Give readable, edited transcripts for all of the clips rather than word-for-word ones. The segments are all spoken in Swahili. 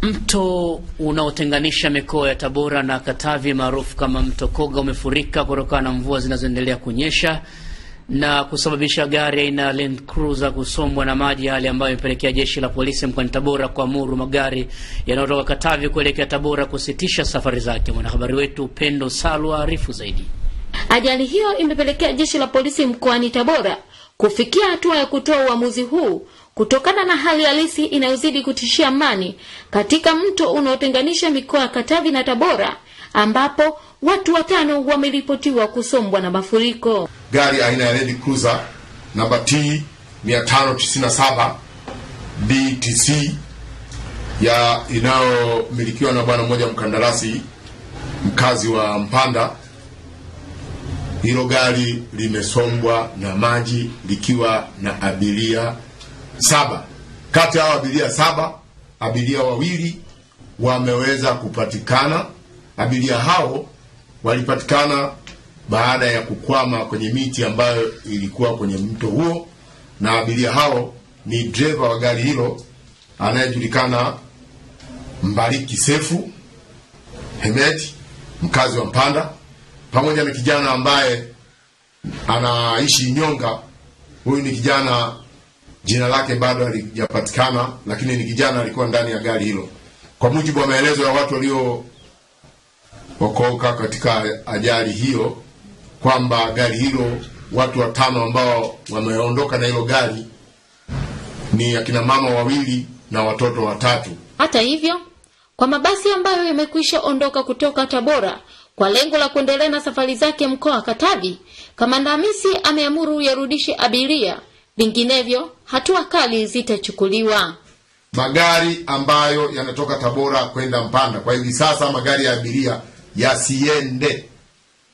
Mto unaotenganisha mikoa ya Tabora na Katavi maarufu kama mto Koga umefurika kutokana na mvua zinazoendelea kunyesha na kusababisha gari aina ya Land Cruiser kusombwa na maji, hali ambayo imepelekea jeshi la polisi mkoani Tabora kuamuru magari yanayotoka Katavi kuelekea Tabora kusitisha safari zake. Mwanahabari wetu Pendo Salwa arifu zaidi. Ajali hiyo imepelekea jeshi la polisi mkoani Tabora kufikia hatua ya kutoa uamuzi huu kutokana na hali halisi inayozidi kutishia amani katika mto unaotenganisha mikoa ya Katavi na Tabora, ambapo watu 5 wameripotiwa kusombwa na mafuriko. Gari aina ya Land Cruiser namba T 597 BTC inayomilikiwa na bwana mmoja mkandarasi mkazi wa Mpanda. Hilo gari limesombwa na maji likiwa na abiria 7. Kati ya abiria 7, abiria 2 wameweza kupatikana. Abiria hao walipatikana baada ya kukwama kwenye miti ambayo ilikuwa kwenye mto huo, na abiria hao ni driver wa gari hilo anayejulikana Mbariki Sefu Hemed, mkazi wa Mpanda, pamoja na kijana ambaye anaishi Nyonga. Huyu ni kijana, jina lake bado halijapatikana, lakini ni kijana alikuwa ndani ya gari hilo. Kwa mujibu wa maelezo ya watu waliookoka katika ajali hiyo, kwamba gari hilo, watu 5 ambao wameondoka na hilo gari ni akina mama 2 na watoto 3. Hata hivyo, kwa mabasi ambayo yamekwisha ondoka kutoka Tabora kwa lengo la kuendelea na safari zake mkoa wa Katavi, Kamanda Hamisi ameamuru yarudishe abiria, vinginevyo hatua kali zitachukuliwa. Magari ambayo yanatoka Tabora kwenda Mpanda kwa hivi sasa, magari ya abiria yasiende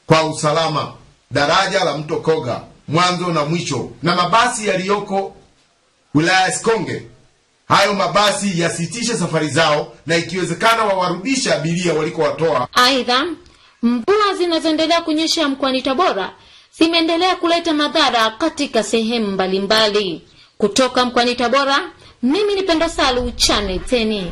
kwa usalama daraja la mto Koga mwanzo na mwisho, na mabasi yaliyoko wilaya Sikonge, hayo mabasi yasitishe safari zao, na ikiwezekana wawarudisha abiria walikowatoa. Aidha, mvua zinazoendelea kunyesha mkoani Tabora zimeendelea kuleta madhara katika sehemu mbalimbali. Kutoka mkoani Tabora, mimi ni Pendo Salwa, Channel 10.